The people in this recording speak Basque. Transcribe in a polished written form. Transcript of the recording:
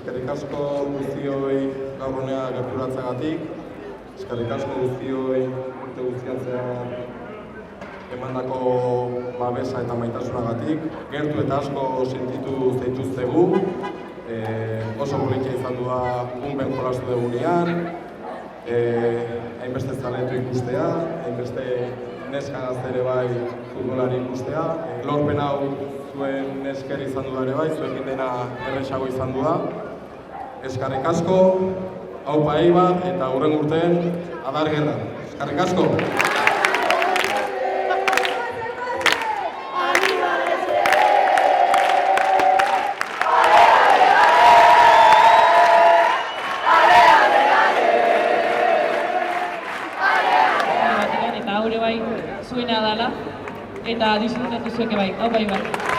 Eskerrik asko guztioi gaur honea gerturatzagatik, eskerrik asko guztioi urte guztian zehar emandako babesa eta maitasunagatik. Gertu eta asko sentitu zaituztegu, oso politia izan du da unben jolastu dugunean, hainbeste zaletu ikustea, hainbeste neska gazte ere bai futbolari ikustea. Lorpen hau zuen nesker izan du da ere bai, zuekin dena erresago izan du da. Eskerrik asko, aupa Eibar eta hurren urteen adar gerra. Eskerrik asko! Eta haure bai zuena dala, eta disfrutatu zueke bai, aupa Eibar.